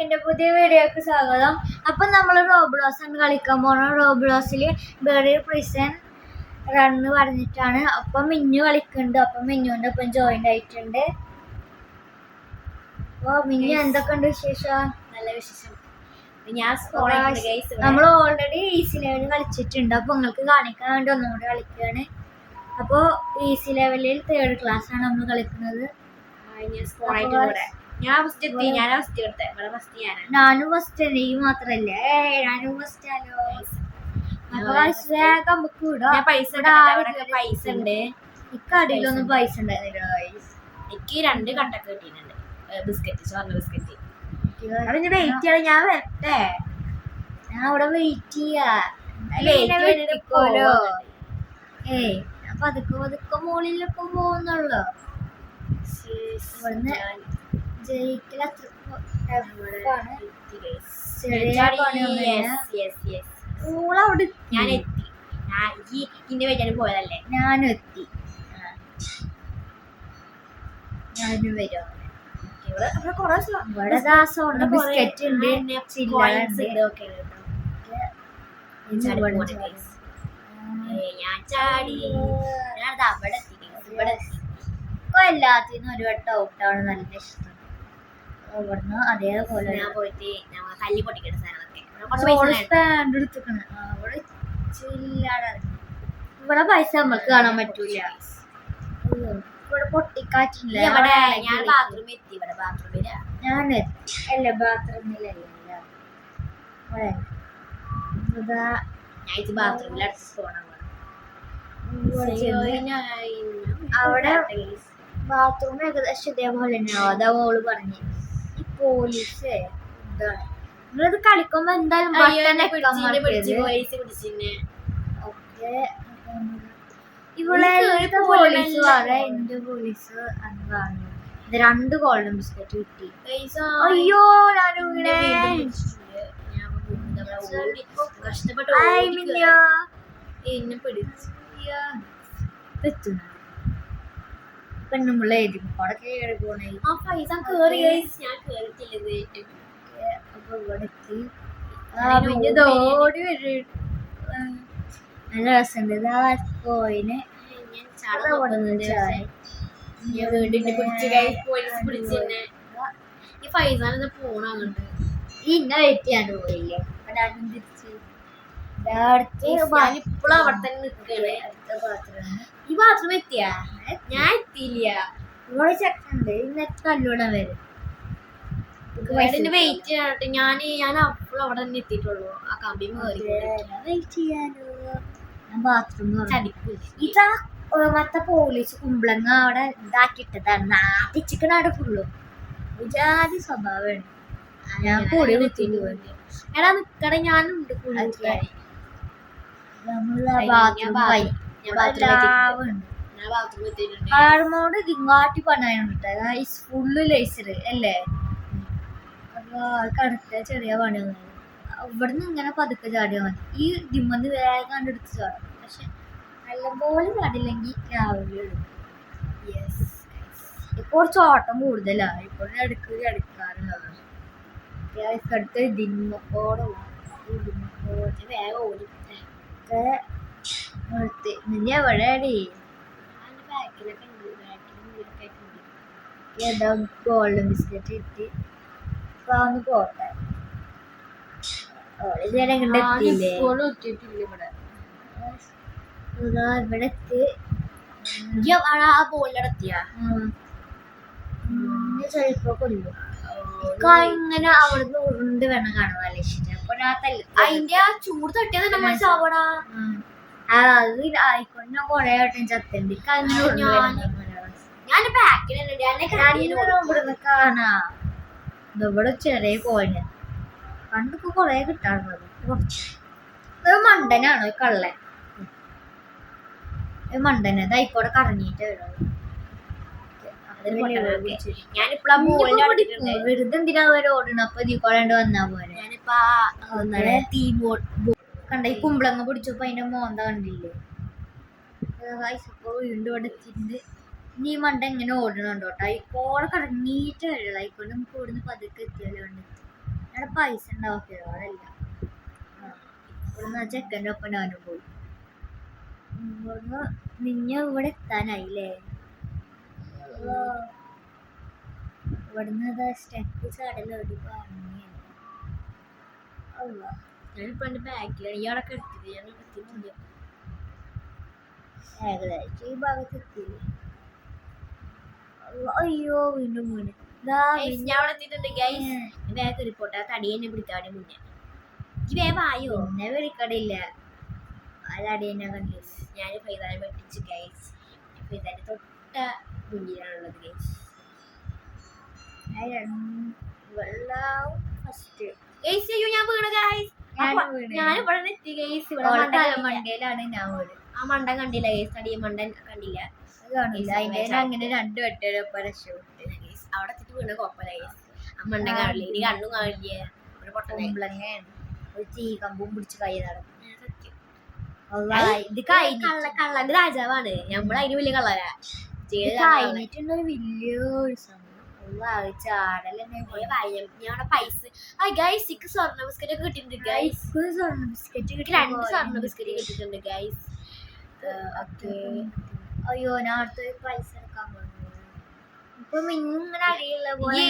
എല്ലാവർക്കും പുതിയ വീഡിയോക്ക് സ്വാഗതം. അപ്പൊ നമ്മൾ റോബ്ലോസ് ആണ് കളിക്കാൻ പോകണം. റോബ്ലോസില് വേറെ പ്രിസൺ റണ്ണ് പറഞ്ഞിട്ടാണ്. അപ്പൊ മിന്നു കളിക്കുന്നുണ്ട്. അപ്പൊ മിന്നുവിന്റെ ഒപ്പം ജോയിന്റ് ആയിട്ടുണ്ട്. അപ്പൊ മിന്നു എന്തൊക്കെയുണ്ട് വിശേഷം? നല്ല വിശേഷം. നമ്മൾ ഓൾറെഡി ഈസി ലെവൽ കളിച്ചിട്ടുണ്ട്. അപ്പൊ നിങ്ങൾക്ക് കാണിക്കാൻ വേണ്ടി ഒന്നും കൂടി കളിക്കുകയാണ്. അപ്പോൾ ഈസി ലെവലിൽ 3rd ക്ലാസ് ആണ് നമ്മൾ കളിക്കുന്നത്. ഞാനും ഫസ്റ്റ് തന്നെ, ഈ മാത്രല്ലേ ഞാനും ഫസ്റ്റ് ആലോ. പൈസ ഉണ്ട്. ഇക്കടിയിലൊന്നും പൈസ ഉണ്ടായിരുന്നില്ല. എനിക്ക് 2 കണ്ടൊക്കെ കിട്ടിയിട്ടുണ്ട്. ബിസ്ക്കറ്റ്, സ്വർണ്ണ ബിസ്ക്കറ്റ്. വെയിറ്റ് ചെയ്യണം, ഞാൻ വരട്ടെ. ഞാൻ ഇവിടെ വെയിറ്റ് ചെയ്യാ. ഞാൻ പതുക്കെ പതുക്കെ മുകളിലൊക്കെ പോകുന്നുള്ളു. ഇവിടുന്ന് ജയിക്കൽ അത്ര ഞാൻ എത്തി. ഈ ഇന്റെ വെച്ചാൽ പോയതല്ലേ. ഞാനും എത്തി. ഞാനും വരും. ഇവിടെ ബിസ്ക്കറ്റ് ഉണ്ട്, ഞാൻ ചാടി. എല്ലാത്തിനും ഒരു വട്ടം ഔട്ടാണ് നല്ല ഇഷ്ടം. ഇവിടുന്ന് അതേപോലെ ഞാൻ പോയിട്ട് തല്ലി പൊട്ടിക്കണ സാധനങ്ങളൊക്കെ ഇവിടെ പൈസ നമ്മൾക്ക് കാണാൻ പറ്റൂല. ഇവിടെ പൊട്ടിക്കാറ്റില്ല. ഞാൻ ബാത്റൂമിൽ എത്തി. ഇവിടെ ബാത്റൂമില്ല. ഞാൻ അല്ല ബാത്റൂമിലല്ല, ബാത്റൂമിൽ അടുത്ത് പോണം. അവിടെ ബാത്റൂം ഏകദേശം ഇതേപോലെ തന്നെയാവും. അതാ മോള് പറഞ്ഞു. ഈ പോലീസ് ഇതാണ്. നിങ്ങളിത് കളിക്കുമ്പോ എന്തായാലും ഇവിടെ പോലീസ് വേറെ എന്റെ പോലീസ് അതാണ്. ഇത് 2 ഗോൾഡൻ ബിസ്ക്കറ്റ് കിട്ടി. അയ്യോ കഷ്ടപ്പെട്ട് പെണ്ണുമ്പിള്ള എഴുതി അവിടെ കയറി പോണേ. അപ്പൊ ഇവിടെ എത്തി. ഓടി വരും. നല്ല രസമുണ്ട്. കോയിന് ഈ ഫൈസാനെന്ന് പോണ അങ്ങോട്ട് ഇന്ന വെയിറ്റ് ചെയ്യാണ്ട് പോയില്ലേ. തിരിച്ച് ഇപ്പോഴും അവിടെ തന്നെ നിൽക്കണേ. ഈ ബാത്റൂം എത്തിയാ? ഞാൻ എത്തിയില്ല. ഇവിടെ ചെക്കുണ്ട്. ഇന്നത്തെ കല്ലൂടെ വരും. വെയിറ്റ് ചെയ്യട്ടെ. ഞാൻ അപ്പോഴും അവിടെ തന്നെ എത്തിയിട്ടുള്ളൂ. ആ കമ്പി വെയിറ്റ് ചെയ്യാലോ. ഞാൻ ബാത്റൂം ഇതാ മറ്റേ പോലീസ് കുമ്പളങ്ങ അവിടെ ഇതാക്കിയിട്ടതാണ്. നാട്ടിച്ചിക്കണ അവിടെ ഫുള്ളും ജാതി സ്വഭാവമാണ്. ഞാൻ കൂടി കുത്തിയിട്ട് പോയി. എടാ നിക്കട, ഞാനുണ്ട്. കാർമോട് ഇങ്ങാട്ടി പണിയുണ്ട്. ഫുള്ള് ലേസർ അല്ലേ. കടുത്ത ചെറിയ പണിയൊന്നും. ഇവിടുന്ന് ഇങ്ങനെ പതുക്കെ ചാടിയാൽ മതി. ഈ ദിമ്മന്ന് വേഗം കണ്ടെടുത്ത് ചാടും. പക്ഷെ നല്ലപോലെ ചാടില്ലെങ്കിൽ രാവിലെ ഇടും. ഇപ്പോൾ കുറച്ച് ഓട്ടം കൂടുതലാണ്. ഇപ്പോൾ എടുക്കാറുള്ളത് അടുത്ത് ദിമ്മക്കോടെ വേഗം ഓടി. നിന്നെ എവിടെയാടി? ഏതാ ഗോൾഡൻ ബിസ്ക്കറ്റ് കിട്ടി. അപ്പൊ ഒന്ന് പോട്ടെ. ഇവിടെ എത്തി. ബോളിലെത്തിയാ ചിലപ്പോ കൊല്ലും. ഇങ്ങനെ അവിടുന്ന് ഉരുണ്ട് വേണം കാണാൻ നല്ല ഇഷ്ടം. അപ്പൊ അതിന്റെ ആ ചൂട് തട്ടിയാ മനസ്സിലാവണ. അത് ആയിക്കൊണ്ട് കൊറേ വട്ടം ചത്തണ്ട്. ഇവിടുന്ന് കാണാ. ഇവിടെ ചെറിയ കോഴിന് പണ്ടൊക്കെ കൊറേ കിട്ടാറുള്ളത്. കുറച്ച് മണ്ടനാണോ ഈ കള്ളൻ? മണ്ടന ഇതായിക്കോടെ കറങ്ങിയിട്ട് വരുന്നത്. വെറുതെ എന്തിനാ അവര് ഓടണം? അപ്പൊ ഇതിക്കോടെ വന്നാ പോലെ. കണ്ട ഈ കുമ്പളങ്ങ പിടിച്ചപ്പോ അതിന്റെ മോന്ത കണ്ടില്ലേ? വീണ്ടും ഇവിടെ എത്തിയിട്ടുണ്ട്. ഇനി ഈ മണ്ട എങ്ങനെ ഓടണുണ്ടോട്ടോ. അയിക്കോടെ കറങ്ങിയിട്ട് വരില്ല. ആയിക്കോട്ടെ നമുക്ക് ഇവിടുന്ന് പതുക്കെ എത്തിയാലോ. അവിടെ പൈസ ഉണ്ടാക്കിയത് അവിടെയല്ല. ഇവിടുന്ന് ആ ചെക്കൻ്റെ ഒപ്പം ഞാനും പോയി. ഇവിടുന്ന് ഇവിടെ എത്താനായില്ലേ? ഇവിടുന്ന് സ്റ്റെപ്പ് ചാടല ഒരു ഭംഗിയാണ്. ഞാനിപ്പോ എന്റെ ബാക്കിലാണ് ഈ അവിടെ എടുത്തിട്ട് ഞാൻ എത്തിയിട്ടുണ്ട്. ഏകദേശം ഈ ഭാഗത്ത് എത്തിയില്ലേ? അയ്യോ വീണ്ടും വീണ്. ഞാൻ അവിടെ എത്തിയിട്ടുണ്ട് ഗൈസ്. ബാക്ക് റിപ്പോർട്ട് തടി എന്നെ പിടിക്കാടെ മുന്നേ വേവായോ എന്നെ വിളിക്കടില്ല. ആ തടി എന്നെ കണ്ടില്ല. ഞാൻ ഫൈതാനെ വെട്ടിച്ച് ഗൈസ്. ഫൈതാന്റെ തൊട്ട മുന്നിലാണുള്ളത് ഗൈസ്. ഫസ്റ്റ് ഗൈസ് അയ്യോ ഞാൻ വീണ് ഗൈസ്. ഞാൻ ഇവിടെ എത്തി ഗൈസ്. ഇവിടെ മണ്ടയിലാണ് ഞാൻ വീട്. ആ മണ്ടൻ കണ്ടില്ല ഗൈസ്. തടിയ മണ്ടൻ കണ്ടില്ല. കാണില്ല. അതിന്റെ അങ്ങനെ 2 വെട്ടൊപ്പം രക്ഷപ്പെട്ടു. അവിടെ എത്തിട്ട് വീണ കുഴപ്പമില്ല ഗൈസ്. ആ മണ്ടൻ കാണില്ല. ഇനി കണ്ണും കാണില്ല. ഒരു പൊട്ടമ്പളങ്ങയാണ്. ഒരു തീ കമ്പും പിടിച്ച് കൈ നടക്കും. ഇത് കള്ളന്റെ രാജാവാണ്. നമ്മളതിന് വലിയ കള്ളരാ. കഴിഞ്ഞിട്ടുണ്ടൊരു വലിയൊരു സംഭവം. ചാടലെന്നെ ഞാൻ പൈസ ഗൈസ്. സ്വർണ്ണ ബിസ്ക്കറ്റ് ഒക്കെ കിട്ടിയിട്ടുണ്ട് ഗൈസ്. സ്വർണ്ണ ബിസ്ക്കറ്റ് 2 സ്വർണ്ണ ബിസ്ക്കറ്റ് കിട്ടിയിട്ടുണ്ട് ഗൈസ്. അയ്യോ ഞാൻ അടുത്ത പൈസ എടുക്കാൻ പോകുന്നു. ഇപ്പൊ മിന്നിങ്ങനെ അടിയുള്ള പോലെ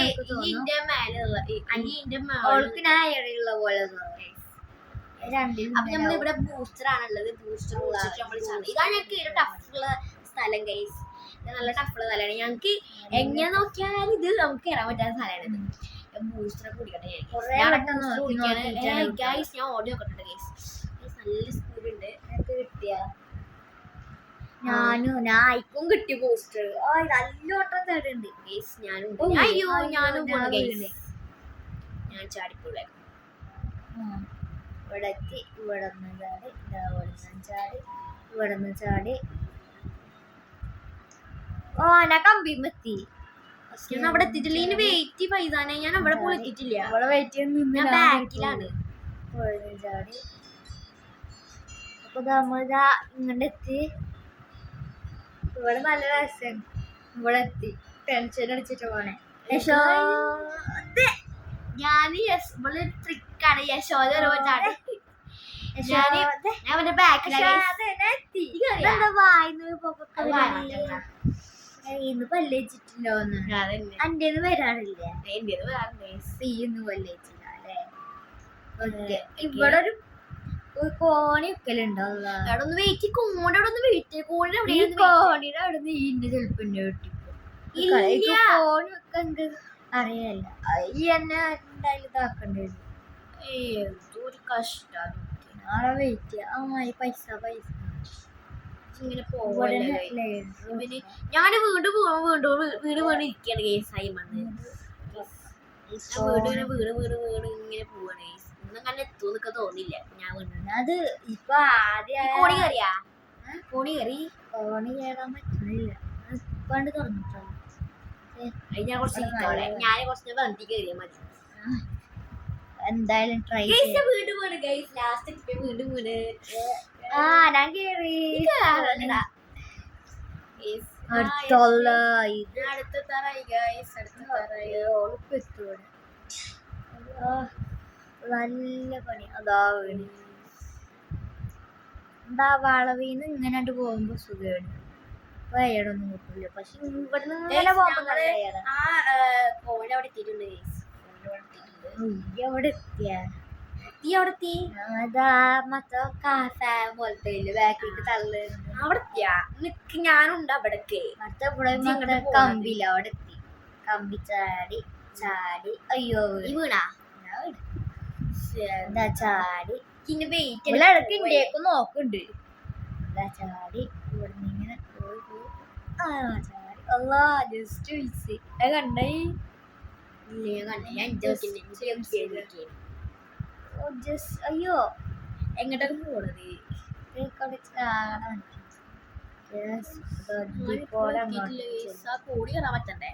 അവൾക്ക് ഞാൻ അടിയുള്ള പോലെ അപ്പൊ നമ്മളിവിടെ ബൂസ്റ്റർ ആണുള്ളത്. ബൂസ്റ്റർ ഇതാണ് ഞങ്ങൾക്ക് ടഫുള്ള സ്ഥലം ഗൈസ്. നല്ല ടഫുള്ള സ്ഥലമാണ് ഞങ്ങൾക്ക്. എങ്ങനെ നോക്കിയാലും ഇത് നമുക്ക് കയറാൻ പറ്റാത്ത സ്ഥലമാണ്. ബൂസ്റ്റർ കുടിക്കട്ടെ ഗൈസ്. ഞാൻ ഓടി നോക്കട്ടെ ഗൈസ്. നല്ല സ്പീഡ് ഉണ്ട്. കിട്ടിയ ഞാനും കിട്ടി ബൂസ്റ്റർ. നല്ല ഓട്ടം ചാടുണ്ട് ഗൈസ്. ഞാനും ഞാൻ ചാടിപ്പോളെ ഇവിടെ എത്തി. ഇവിടെ ചാടി ഇവിടെ നിന്ന് ചാടി ഞാൻ കമ്പിമെത്തി. ഞാൻ അവിടെ എത്തിയിട്ടില്ല. ഇനി വെയിറ്റ് പൈസാനെ. ഞാൻ അവിടെ പോയി എത്തിയിട്ടില്ല. ഇവിടെ വെയിറ്റ് ചെയ്ത് ഞാൻ ബാക്കിലാണ്. ചാടി അപ്പൊ നമ്മളിതാ ഇങ്ങോട്ട് എത്തി. ഇവിടെ നല്ല രസം. ഇവിടെ എത്തി. ടെൻഷൻ അടിച്ചിട്ട് പോണേ. ഞാൻ ഇവിടെ ട്രിക്കാണ്. യശോദ ഞാൻ ബാക്കിലാണ്. ഇന്ന് പല്ലേച്ചിട്ടില്ലോ അന്റേന്ന് വരാറില്ല. ഇന്ന് പല്ലേച്ചില്ല അല്ലേ? ഇവിടെ ഒരു കോണി വെക്കലുണ്ടോ? അവിടെ ഒന്ന് വെയിറ്റ്. കോണിയുടെ അവിടെ നിന്ന് ഈന്റെ ചെലപ്പോ എന്നെ വെട്ടിപ്പോ. കോണി വെക്കണ്ട് അറിയാല്ല. ഈ എന്നെ എന്തായാലും ഇതാക്കണ്ടേ. ഒരു കഷ്ടം. നാളെ വെയിറ്റ് ചെയ്യാം. പൈസ ഇങ്ങനെ പോവല്ലേ. ഞാൻ വീണ്ടും വീണ് ഇരിക്കുകയാണ് കേസ്. ആയിമന്ന് വീട് ഇങ്ങനെ പോവാണ് കേസ്. ഒന്നും കണ്ടെ എത്തുന്നൊക്കെ തോന്നില്ല. ഞാൻ അത് ഇപ്പൊ ആദ്യം കോണി കയറിയാ കോണി കയറാൻ പറ്റുന്നില്ല. പണ്ട് തുറന്നിട്ടുള്ളൂ. ഞാൻ കുറച്ച് വണ്ടി കയറിയാ മതി. എന്തായാലും ട്രൈ വീണ്ടും വീണ് ഗൈസ്. ലാസ്റ്റ് വീണ്ടും വീണ് ഞാൻ കേറി. നല്ല പണി. അതാ വീണ്. എന്താ വളവീന്ന് ഇങ്ങനെ പോകുമ്പോ സുഖമാണ്. വയ്യടൊന്നും കിട്ടില്ല. പക്ഷെ ഇവിടുന്ന് ഇങ്ങനെ പോകുമ്പോ കോഴി അവിടെ എത്തിയിട്ടുണ്ട് ഗൈസ്. അവിടെ എത്തിയ എത്തി അതാ മറ്റേ കാഫേ പോലത്തെ ബാക്കിലേക്ക് തള്ളു. അവിടെ എത്തിയാ നിക്ക്. ഞാനുണ്ട് അവിടേക്ക്. മറ്റേ ഇവിടെ കമ്പില്ല. അവിടെ എത്തി. കമ്പി ചാടി അയ്യോ വീണാ എന്താ ചാടി. പിന്നെ വെയിറ്റ് ഇടയ്ക്ക് ഇന്ത്യക്ക് നോക്കുന്നുണ്ട്. എന്താ ചാടി ഇവിടുന്ന് ഇങ്ങനെ പോയി ചാടി. അല്ലാ ജസ്റ്റ് മിസ്. അത് കണ്ടേ അയ്യോ എങ്ങോട്ടൊക്കെ പോണത്? കോടി കയറാൻ പറ്റണ്ടേ?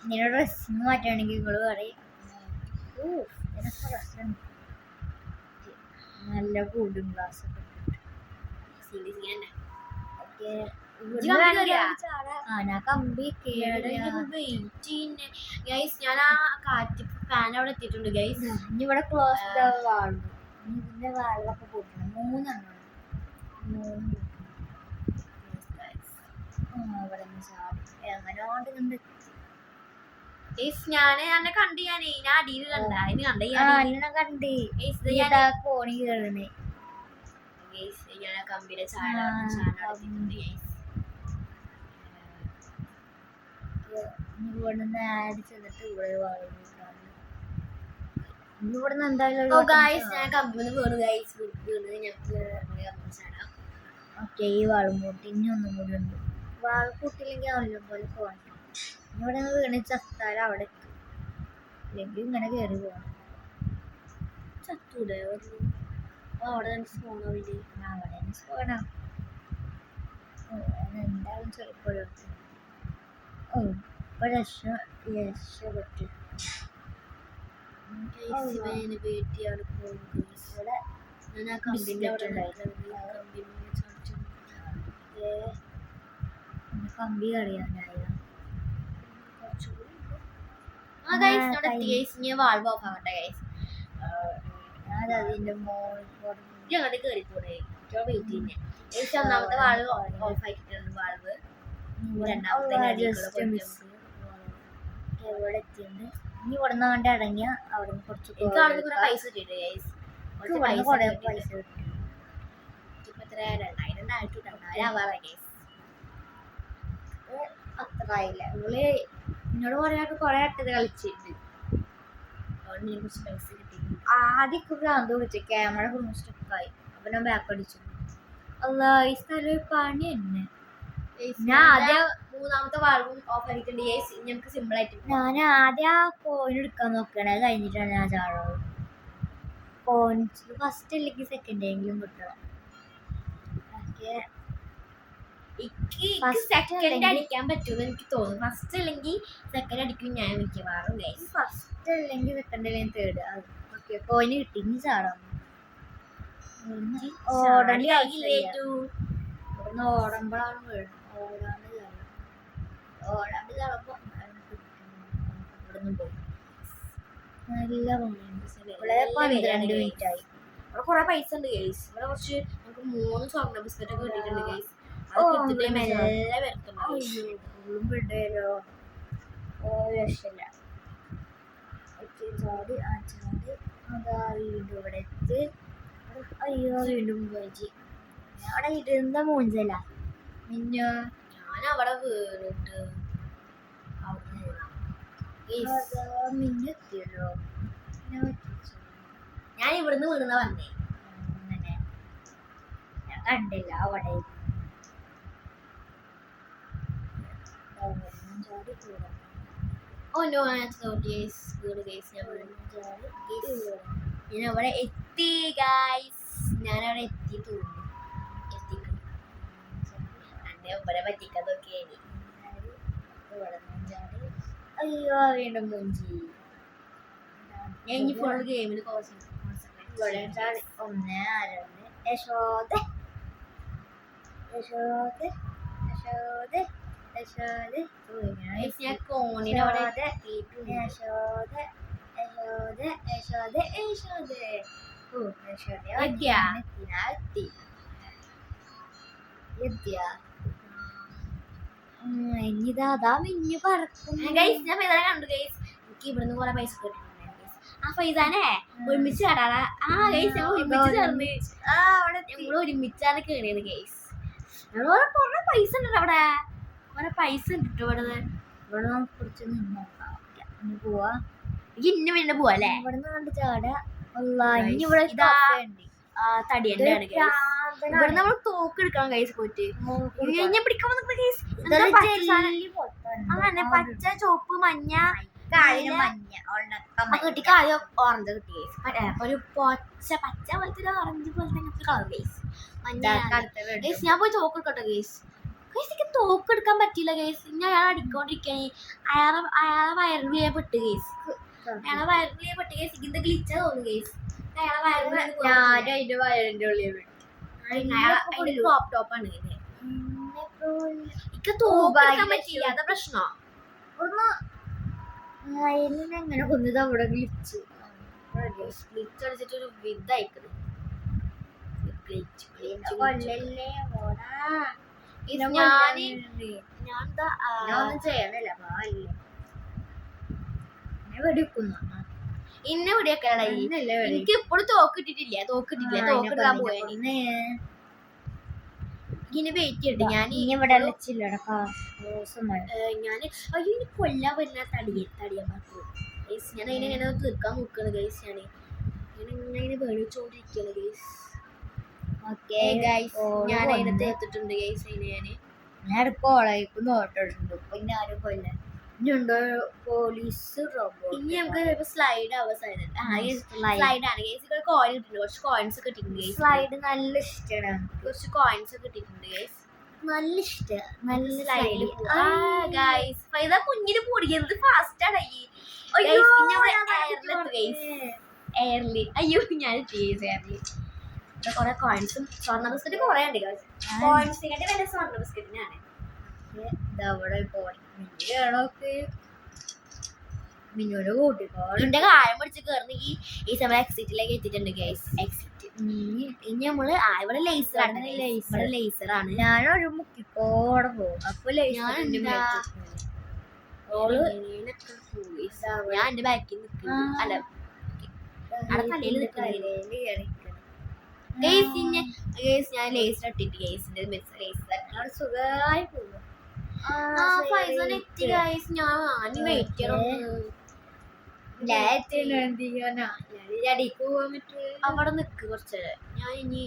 ഇങ്ങനെ ഡ്രസ്സിങ് മാറ്റുകയാണെങ്കിൽ നിങ്ങള് പറയും നല്ല കൂടും ഗ്ലാസ് ഒക്കെ. ഞാൻ കമ്പി ഗൈസ് ഞാൻ ആ കാറ്റ് ഫാൻ അവിടെ എത്തിയിട്ടുണ്ട് ഗൈസ്. ഇനി ഇവിടെ ക്ലോസ് വാളും ഇതിന്റെ വാളിലൊക്കെ പോയിട്ടുണ്ട് 3 അവിടെ എങ്ങനെയോണ്ട് കണ്ട് ഞാനെ കണ്ടു. ഞാൻ അടിയിൽ കണ്ട അതിന് കണ്ട കണ്ട് കോണി കേറണേ ഞാൻ കമ്പിയുടെ ചാട ഇവിടുന്ന് ആഡ് ചെയ്തിട്ട് ഇവിടെ ഇവിടുന്ന് എന്തായാലും ഞാൻ കമ്പിന്ന് വീണ് ഗൈസ് വീണ് ഞങ്ങൾക്ക് ചാടാം. ഓക്കെ ഈ വാളും കൂട്ടി ഇനി ഒന്നും കൂടി ഉണ്ട്. വാൾ കൂട്ടില്ലെങ്കിൽ അല്ലും പോലെ പോകണം. ഇവിടെ വീണ് ചത്താൽ അവിടെ എത്തും, അല്ലെങ്കിൽ ഇങ്ങനെ കയറി പോകണം. ചത്തൂടെ അവിടെ സ്പോണാവില്ലേ? അവിടെ സ്പോണാ എന്തായാലും ചെറുപ്പം ഇപ്പൊ രക്ഷപ്പെട്ടു. കമ്പി കളിയാനായ വാൾവ് ഓഫ് ആവട്ടെ ഗൈസ്. അതിന്റെ മോളിൽ ഞങ്ങളുടെ കയറിപ്പോണേ വെയിറ്റ് ചെയ്യുന്നേ. ഒന്നാമത്തെ വാൾവ് ഓഫ് ആക്കിയിട്ടുണ്ട്. വാൾവ് രണ്ടാമത്തെ എവിടെ എത്തിയുണ്ട്. ഇനി ഇവിടെ നിന്ന് കണ്ട് ഇറങ്ങിയ അവിടെ നിന്ന് കുറച്ച് പൈസ കിട്ടിയിട്ട് ഗൈസ്. കുറെ പൈസ കിട്ടി. ഇപ്പൊ എത്ര 2000 ആയിട്ട് 2000 ആവാറായി ഗൈസ്. അത്ര ആയില്ല. ഇവള് എന്നോട് പറയാണ്ട് കുറെ ഇട്ടത് കളിച്ചിട്ടുണ്ട്. അതുകൊണ്ട് എനിക്ക് കുറച്ച് പൈസ കിട്ടി. ആദ്യമൊക്കെ ഭ്രാന്ത് പിടിച്ചു. ക്യാമറ ഫുൾ സ്റ്റക്കായി. അപ്പൊ ഞാൻ ബാക്ക് അടിച്ചു. അല്ല ഈ സ്ഥലം പണി തന്നെ. ഞാൻ ആദ്യം മൂന്നാമത്തെ വാൾവും ഓഫ് ആക്കിയിട്ടുണ്ട് ഗൈസ്. ഞങ്ങൾക്ക് സിമ്പിൾ ആയിട്ട് ഞാൻ ആദ്യം ആ കോയിൻ എടുക്കാൻ നോക്കണേ. അത് കഴിഞ്ഞിട്ടാണ് ഞാൻ ചാടുന്നത്. കോയിൻസ് ഫസ്റ്റ് അല്ലെങ്കിൽ സെക്കൻഡ് എങ്കിലും കിട്ടണം. സെക്കൻഡ് അടിക്കാൻ പറ്റുമെന്ന് എനിക്ക് തോന്നുന്നു. ഫസ്റ്റ് അല്ലെങ്കിൽ സെക്കൻഡ് അടിക്കും ഞാൻ മിക്കവാറും ഗൈസ്. ഫസ്റ്റ് അല്ലെങ്കിൽ സെക്കൻഡ് അല്ലെങ്കിൽ തേർഡ്. ഓക്കെ കോയിന് കിട്ടി. ഇനി ചാടാം. ഓടേണ്ടി ഇവിടുന്ന് ഓടുമ്പോഴാണ് വീഴും. ഓടാണ്ട് ചാടുമ്പോ ഇവിടുന്ന് പോയി. നല്ല ഇവിടെ 12 മിനിറ്റ് ആയി. ഇവിടെ കുറെ പൈസ ഉണ്ട് ഗൈസ്. ഇവിടെ കുറച്ച് നമുക്ക് 3 ചോക്ലേറ്റ് ബിസ്ക്കറ്റ് ഒക്കെ കിട്ടിയിട്ടുണ്ട് ഗൈസ്. മെല്ലെ വരത്തുള്ളൂ. വിടലോ രക്ഷയില്ല. ചാടി അതാ വീണ്ടും ഇവിടെ എത്തി. അയ്യോ വീണ്ടും പോയി. അവിടെ ഇരുന്ന മൂഞ്ചല മിന്നോ. ഞാൻ അവിടെ വീണിട്ട് മിന്നെത്തിയല്ലോ. ഞാൻ ഇവിടുന്ന് വീണെന്നാ പറഞ്ഞേ. അങ്ങനെ ഞാൻ കണ്ടില്ല. അവിടെ ചാടി കൂടാ. Oh no, I thought yes, good guys. ഞാൻ അവിടെ എത്തി ഗൈസ്. ഞാൻ അവിടെ എത്തി തോന്നുന്നു. എന്നെ ഒപ്പനെ പറ്റിക്കാൻ നോക്കിയേനി. അയ്യോ വീണ്ടും മുഞ്ചി. ഞാൻ ഇനി ഫുൾ ഗെയിമിൽ കോൺസെൻട്രേറ്റ്. 1 ആരാണ് യശോദ യശോദ യശോദ യശോദ ഞാൻ കോണിനെ അവിടെ യശോദ യശോദ യശോദ യശോദ ഇനിതാ മിഞ്ഞു പറക്കും. ഞാൻ പൈസ കണ്ടു ഗൈസ്. എനിക്ക് ഇവിടുന്ന് കുറെ പൈസ കിട്ടുന്നുണ്ട്. ആ പൈസനെ ഒരുമിച്ച് കടാറാ. ആ ഗൈസ് ഞങ്ങൾ ഒരുമിച്ച് ചേർന്ന് ഞങ്ങൾ ഒരുമിച്ചാണ് കേറിയത് ഗൈസ്. കുറെ പൈസ ഉണ്ട് അവിടെ. കുറെ പൈസ ഉണ്ട് ഇവിടെ. ഇവിടെ നമുക്ക് കുറച്ച് നോക്കാം. ഇനി പോവാ. ഇന്ന പിന്നെ പോവല്ലേ. ഇവിടുന്ന് കണ്ട് ചാട. ഇനി ഇവിടെ തടിയന്റെ ഇവിടെ നമ്മൾ തോക്ക് എടുക്കണം ഗൈസ്. പോയിട്ട് കഴിഞ്ഞ പിടിക്കാൻ പച്ച ചോപ്പ് മഞ്ഞ കിട്ടിക്ക് ആദ്യം ഓറഞ്ച് കിട്ടി ഗൈസ്. അപ്പൊ ഒരു പച്ച പോലത്തെ ഒരു ഓറഞ്ച് പോലത്തെ കളർ ഗൈസ്. മഞ്ഞ ഗൈസ്. ഞാൻ പോയി തോക്ക് എടുക്കട്ടെ ഗൈസ്. ഗൈസ് എനിക്ക് തോക്ക് എടുക്കാൻ പറ്റിയില്ല ഗൈസ്. ഞാൻ അയാളെ അടിക്കൊണ്ടിരിക്കാൻ അയാളെ വയറിൽ ഞാൻ പെട്ട് ഗൈസ്. അയാളെ വയറിൽ ഞാൻ പെട്ട് ഗൈസ്. ഇതിന്റെ ഗ്ലിച്ചാ തോന്നുന്നു ഗൈസ്. അയാളെ വയറിന്റെ വയറിന്റെ ഉള്ളിൽ ക്രോപ്പ് ടോപ്പാണ്. എനിക്ക് തോക്കാൻ പറ്റില്ല, അതാ പ്രശ്നം. എങ്ങനെ കൊന്നത് അവിടെ വിളിച്ചു ഗ്ലിച്ച് അടിച്ചിട്ടൊരു വിധയിക്കണ്. ഞാനൊന്നും ചെയ്യണില്ല. ഇന്നെ ഇവിടെയൊക്കെ എനിക്ക് ഇപ്പോഴും തോക്കിട്ടിട്ടില്ല, തോക്കിടാൻ പോയ ഇങ്ങനെ വെയിറ്റ് ചെയ്തിട്ട് ഞാൻ ഇവിടെ ഞാന് അയ്യോ ഇനി കൊല്ലാൻ പറ്റുന്ന തടിയാൻ പറ്റൂ ഗൈസ്. ഞാൻ അതിനെ തീർക്കാൻ നോക്കാണ് ഗൈസ്. ഞാനിങ്ങനെ വെളിച്ചോണ്ടിരിക്കുകയാണ് ഗൈസ്. ഞാൻ അതിനെ തീർത്തിട്ടുണ്ട് ഗൈസ്. അതിനെ ഞാൻ കോളേജ് നോട്ടിട്ടുണ്ട്. പിന്നെ ആരും കൊല്ലാൻ ഇനിയുണ്ടോ പോലീസ് റോബോട്ട്. ഇനി നമുക്ക് സ്ലൈഡ് അവസാനം സ്ലൈഡ് ആണ് ഗൈസ്. ഇവിടെ കോയിൻ കിട്ടുന്നുണ്ട്, കുറച്ച് കോയിൻസ് കിട്ടിയിട്ടുണ്ട് ഗൈസ്. സ്ലൈഡ് നല്ല ഇഷ്ടമാണ്. കുറച്ച് കോയിൻസ് കിട്ടിയിട്ടുണ്ട് ഗൈസ്. നല്ല ഇഷ്ടം. നല്ല സ്ലൈഡ് ഗൈസ്. ഇതാ കുഞ്ഞിന് പൊടിക്കുന്നത് ഫാസ്റ്റ് ആണ്. എയർലി അയ്യോ ഞാൻ എയർലി കുറെ കോയിൻസും സ്വർണ്ണ ബിസ്ക്കറ്റ് കുറെ ഉണ്ട് ഗൈസ്. കോയിൻസിനെക്കാട്ടി വലിയ സ്വർണ്ണ ബിസ്ക്കറ്റിനാണ്. മിന്നോട് കൂട്ടിക്കോളും. എന്റെ കായം പിടിച്ച് കയറുന്ന ഈ സമയം എക്സിറ്റിലേക്ക് എത്തിയിട്ടുണ്ട് ഗൈസ്. എക്സിറ്റ് ഇനി നമ്മള് ഇവിടെ ലേസറാണ്. ഇവിടെ ലേസറാണ്. ഞാനൊരു മുക്കിക്കോടെ പോകും. അപ്പൊ ഞാൻ എന്റെ ബാക്കിൽ നിൽക്കുന്നു. അല്ല അവിടെ തലയിൽ നിൽക്കുന്നത് ഞാൻ ലേസർ ഇട്ടിട്ട് ഗൈസിന്റെ ലേസർ സുഖമായി പോകും. എത്തി ഗൈസ്. ഞാൻ വെയിറ്റ് ചെയ്യണം. അവിടെ നിക്ക് കുറച്ച്. ഞാൻ ഇനി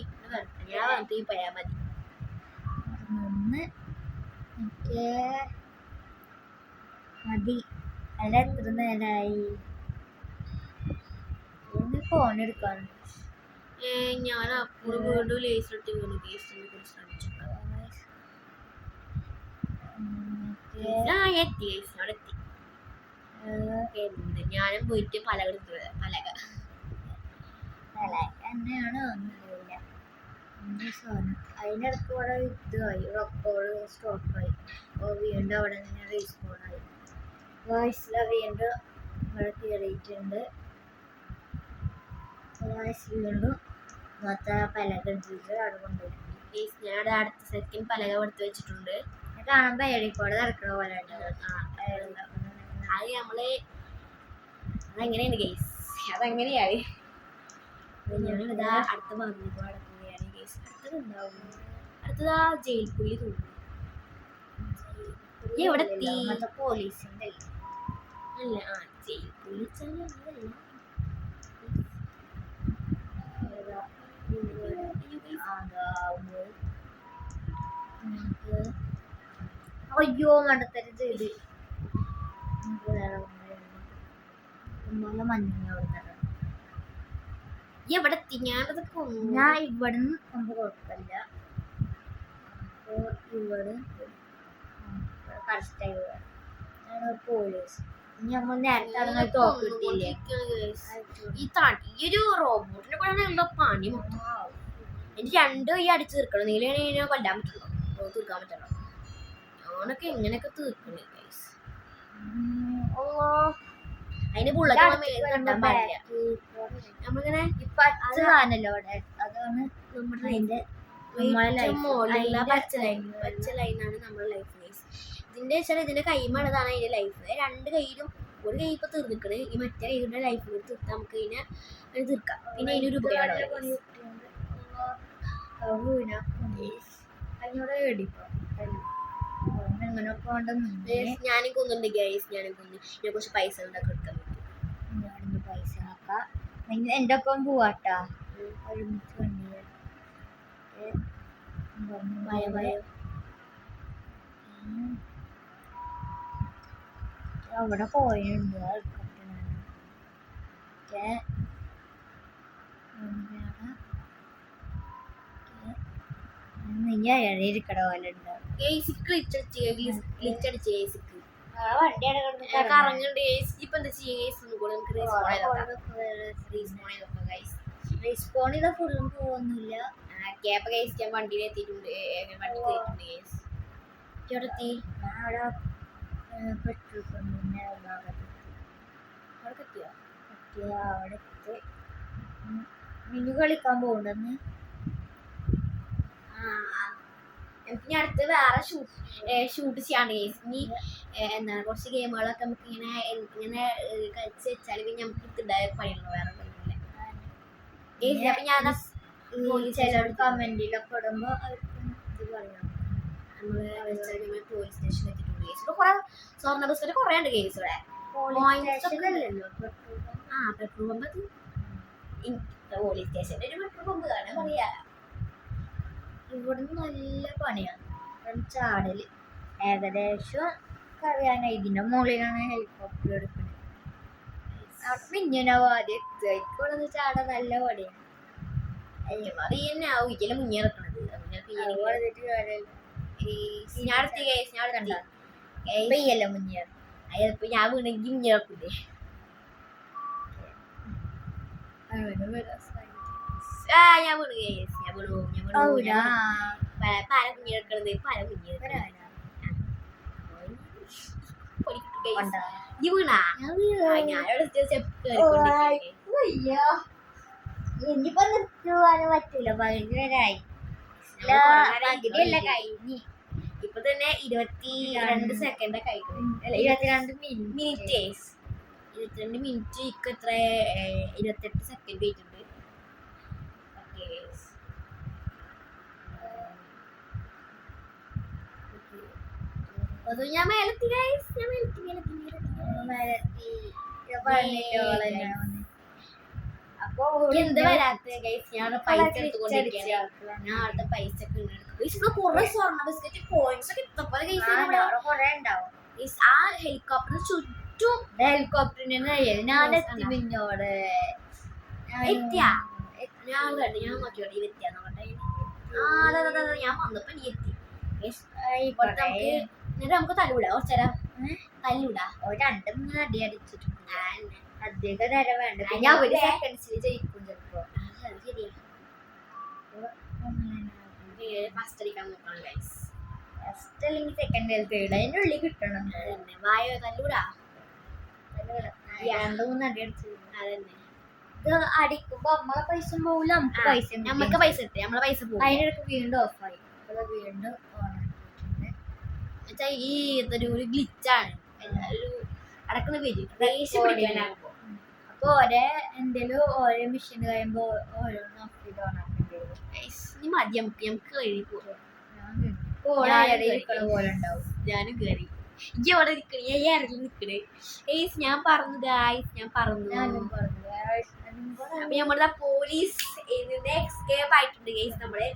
ഞാൻ വന്നിട്ട് പോയാ മതി. മതി. അല്ല എത്ര നേരമായി ഫോൺ എടുക്കാൻ? ഞാൻ അപ്പുറം വീണ്ടും ലേസർ ഇട്ട് വീണു കേസിനെ കുറിച്ച് ശ്രമിച്ചു. ഞാനും പോയിട്ട് പലക തന്നെയാണ് ഒന്നുമില്ല. അതിനിടക്ക് ഇവിടെ ഇതായി റെക്കോർഡ് സ്റ്റോപ്പായി. വീണ്ടും അവിടെ നിന്ന് റീസ്പോണായി. വോയിസിലെ വീണ്ടും ഇവിടെ കയറിയിട്ടുണ്ട്. വീണ്ടും മൊത്തം പലക എടുത്തിട്ട് അവിടെ കൊണ്ടുപോയിട്ടുണ്ട്. ഞാൻ അടുത്ത സെക്കൻഡ് പലക എടുത്ത് വെച്ചിട്ടുണ്ട്. കാണുമ്പോ ഏടിക്കോടെ നടക്കണ പോലെ അത് നമ്മള് അതെങ്ങനെയാണ് ഗൈസ്, അതെങ്ങനെയാണ് ഞങ്ങളിതാ അടുത്ത ഭാഗത്തേക്ക് നടക്കുകയാണ് ഗൈസ്. അടുത്തതാ ജയിൽ പുള്ളി തോന്നുന്നു. എവിടെ എത്തി? പോലീസിന്റെ അല്ല ജയിൽ പുള്ളി അയ്യോ മണ്ടത്തരം ചെയ്ത് എവിടെ എത്തി? ഞാൻ ഇവിടുന്ന് നമുക്ക് കുഴപ്പമില്ല. ഇവിടെ കറക്റ്റായി പോലീസ്. നമ്മൾ നേരത്തെ തോക്കിട്ടില്ലേ ഈ ഒരു റോബോട്ടിനെ കൊണ്ടാണ് പണി മൊത്തം. എനിക്ക് 2 കൈ അടിച്ച് തീർക്കണം. നീലനെ കൊല്ലാൻ പറ്റുള്ളൂ, തീർക്കാൻ പറ്റുള്ളൂ. ഞാനൊക്കെ എങ്ങനെയൊക്കെ തീർക്കണേ ഗൈസ്. അതിന് ബുള്ളറ്റ് കണ്ടാൻ പാടില്ല. നമ്മളിങ്ങനെ അതാണല്ലോ അവിടെ. അതാണ് നമ്മുടെ പച്ച ലൈനാണ് നമ്മുടെ ലൈഫ് ഗൈസ്. ഇതിന്റെ വെച്ചാൽ ഇതിന്റെ കൈമാണതാണ് അതിന്റെ ലൈഫ്. 2 കൈയിലും ഒരു കൈ ഇപ്പൊ തീർന്നിക്കണ്. ഈ മറ്റേ കൈയുടെ ലൈഫ് കൂടി തീർത്താൽ നമുക്ക് ഇതിനെ തീർക്കാം. പിന്നെ അതിനൊരു ഉപയോഗമാണ്. ഞാനും കൊന്നുണ്ട് ഗൈസ്. ഞാനും കൊന്നു. ഇതിനെ കുറച്ച് പൈസ ഉണ്ടാക്കി എടുക്കാൻ പറ്റും. പൈസ എന്റെ ഒപ്പം പോവാട്ടാ. ഒരുമിച്ച് അവിടെ പോയുണ്ട്. ഇരിക്കട പോലെ ഉണ്ട്. കറങ്ങുന്നുണ്ട് ഇപ്പൊ എന്താ ചെയ്യാ? റീസ്പോൺ ചെയ്ത ഫുള്ളും പോവൊന്നുമില്ല. ക്യാബ് കഴിക്കാൻ വണ്ടിയിൽ എത്തിയിട്ടുണ്ട്. വണ്ടി കയറ്റിട്ടുണ്ട്. എവിടെത്തി ഞാൻ അവിടെ പെട്രോൾ പമ്പിന്റെ ഭാഗത്തെത്തി. അവിടെ എത്തിയോ അവിടെ എത്തി. മിന്നു കളിക്കാൻ പോകണ്ടെന്ന്. നമുക്ക് ഇനി അടുത്ത് വേറെ ഷൂട്ട് ചെയ്യാണ്ട് ഗൈസ്. ഇനി എന്താണ് കുറച്ച് ഗെയിമുകളൊക്കെ നമുക്ക് ഇങ്ങനെ കളിച്ച് വെച്ചാൽ പിന്നെ നമുക്ക് ഇതുണ്ടായ പണിയുള്ളൂ, വേറെ പണിയില്ല. അപ്പൊ ഞാൻ ചിലർ കമന്റിലൊക്കെ ഇടുമ്പോ അവർക്ക് ഇത് പറയാം. നമ്മള് പോലീസ് സ്റ്റേഷനിൽ എത്തിയിട്ടുണ്ട് ഗൈസ്. ഇവിടെ കുറെ സ്വർണ്ണ ബിസ്ക്കറ്റ് കുറെ ഉണ്ട് ഗൈസ് ഇവിടെ. പെട്രോൾ പമ്പ് പോലീസ് സ്റ്റേഷന്റെ ഒരു പെട്രോൾ പമ്പ് കാണാൻ പറയാ. ഇവിടുന്ന് നല്ല പണിയാണ് ചാടല്. ഏകദേശം അറിയാനായി. ഇതിന്റെ മുകളിലാണ് ഹെലികോപ്റ്റർ എടുക്കുന്നത്. അവിടെ മിഞ്ഞനാവും ആദ്യം എത്തുക. ഇവിടെ ചാടാൻ നല്ല പണിയാണ്. അറിയന്നെ ആവും ഇങ്ങനെ മുന്നേ നടക്കണത്. പെയ്യല്ല മുന്നേ. ഞാൻ വീണെങ്കിൽ മുന്നേ നടക്കൂലേ. ഞാൻ വീണ് കേസ്. ഞാൻ വീണു പല കുഞ്ഞി എടുക്കണത് പല കുഞ്ഞി ഈ വീണാ ഞാനവിടെ ഇനിയിപ്പോ നിർത്തുവാനും പറ്റൂല. പകുതിവരായി. കഴിഞ്ഞു. ഇപ്പൊ തന്നെ 22 സെക്കൻഡ് കഴിഞ്ഞു. 22 മിനിറ്റ്. 22 മിനിറ്റ് ഇക്ക് എത്ര 28 സെക്കൻഡ് കഴിഞ്ഞിട്ടുണ്ട്. ഞാൻ മേലെത്തി ഗൈസ്. ഞാൻ മേലെത്തി. അപ്പൊ എന്താ വരാത്ത ഗൈസ്? ഞാൻ പൈസ എടുത്തുകൊണ്ടിരിക്കുകയാണ്. ഞാൻ അവിടുത്തെ പൈസ ഒക്കെ ഇവിടെ കുറെ സ്വർണ്ണ ബിസ്ക്കറ്റ് കോയിൻസ് ഒക്കെ ഇത്തപ്പോലെ ഗൈസ് കൊറേ ഉണ്ടാവും. ആ ഹെലികോപ്റ്ററിന് ചുറ്റും ഹെലികോപ്റ്ററിന്റെ ഞാൻ എത്തി. മിന്നോട് എത്തിയാ ഞാൻ കണ്ടു. ഞാൻ നോക്കിയോട്ടെ ഇത് എത്തിയാന്ന് നോക്കട്ടെ. ഞാൻ വന്നപ്പോ നീ എത്തി. എന്നിട്ട് നമുക്ക് തല്ലൂടാ കുറച്ചേരം. തല്ലൂടാ 2-3 അടി അടിച്ചിട്ടുണ്ട്. അധികം നേരം വേണ്ട. പിന്നെ അവര് സെക്കൻഡ്സിൽ ജയിക്കും ചിലപ്പോ. ശരിയാ. ഫസ്റ്റ് അടിക്കാൻ നോക്കണം ഗൈസ്. ഫസ്റ്റ് അല്ലെങ്കിൽ സെക്കൻഡ് തേർഡ് അതിന്റെ ഉള്ളിൽ കിട്ടണം. വായോ തല്ലൂടാ. 2-3 അടി അടിച്ചു. അതന്നെ. ഇത് അടിക്കുമ്പോ നമ്മളെ പൈസ പോകില്ല. നമുക്ക് പൈസ ഇട്ട് നമ്മളെ പൈസ പോകും. അതിനിടക്ക് വീണ്ടും ഓഫായി. വീണ്ടും ഈ ഇതൊരു ഗ്ലിച്ചാണ്. ഒരു അടക്കുന്ന വരും ദേഷ്യം പിടിക്കാനാകുമ്പോ. അപ്പൊ ഓരോ എന്തേലും ഓരോ മെഷീൻ കഴിയുമ്പോ ഓരോന്ന് ഇനി മതി. നമുക്ക് കയറി പോകും. പോലെ ഉണ്ടാവും. ഞാനും കയറി. ഇജ്ജ് എവിടെ നിക്കണേ? ഞാൻ ഇറങ്ങി നിക്കണേ. ഏസ് ഞാൻ പറഞ്ഞു ഗായ്സ്. ഞാൻ പറഞ്ഞു. അപ്പൊ നമ്മുടെ പോലീസ് എസ്കേപ്പ് ആയിട്ടുണ്ട് ഗൈസ്. നമ്മള്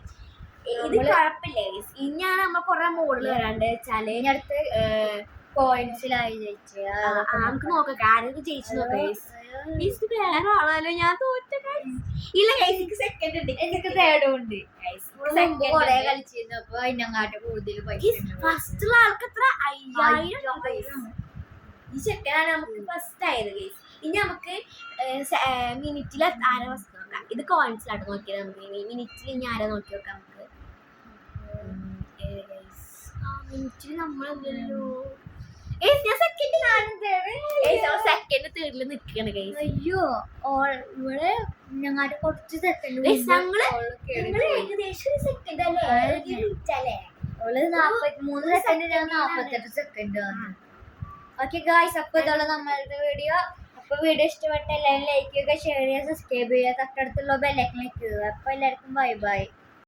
ഇത് കുഴപ്പമില്ല ഗൈസ്. ഇനിയാണ് നമ്മൾ കുറെ മോഡൽ വരാണ്ട് വെച്ചാല് അടുത്ത് കോയിൻസിലായി ജയിച്ചു. നമുക്ക് നോക്കാം ആരൊക്കെ ജയിച്ചു നോക്കാം ഗൈസ്. വേറെ ആളാലോ. ഞാൻ തോറ്റ ഇല്ല ഗൈസ്. സെക്കൻഡ് ഉണ്ട്. എനിക്ക് തേർഡും ഉണ്ട്. കൊറേ കളിച്ചിരുന്നപ്പോ അതിനെങ്ങാട്ട് കൂടുതൽ ഫസ്റ്റുള്ള ആൾക്ക് എത്ര 5000. ഈ സെക്കൻഡാണ് നമുക്ക് ഫസ്റ്റ് ആയത് ഗൈസ്. ഇനി നമുക്ക് മിനിറ്റിൽ ആരെ ഫസ്റ്റ് നോക്കാം. ഇത് കോയിൻസിലായിട്ട് നോക്കിയത്. നമുക്ക് മിനിറ്റിൽ ഇനി ആരെ നോക്കി നോക്കാം. നമുക്ക് മിനിറ്റിൽ നമ്മളല്ലോ സെക്കൻഡ് തേർഡില് നിൽക്കുകയാണ് ഗൈസ്. അയ്യോ ഇവിടെ ഞങ്ങാട്ട് കുറച്ച് സെക്കൻഡ് ഏകദേശം സെക്കൻഡ് അല്ലേ? അവള് 43 സെക്കൻഡ് 48 സെക്കൻഡ്. ഓക്കെ ഗായ്സ്, അപ്പൊ ഇതുള്ള നമ്മളുടെ വീഡിയോ. അപ്പൊ വീഡിയോ ഇഷ്ടപ്പെട്ട എല്ലാവരും ലൈക്ക് ചെയ്യുക, ഷെയർ ചെയ്യുക, സബ്സ്ക്രൈബ് ചെയ്യുക, തൊട്ടടുത്തുള്ള ബെല്ലൈക്കൺ ക്ലിക്ക് ചെയ്യുക. അപ്പൊ എല്ലാവർക്കും ബൈ ബൈ.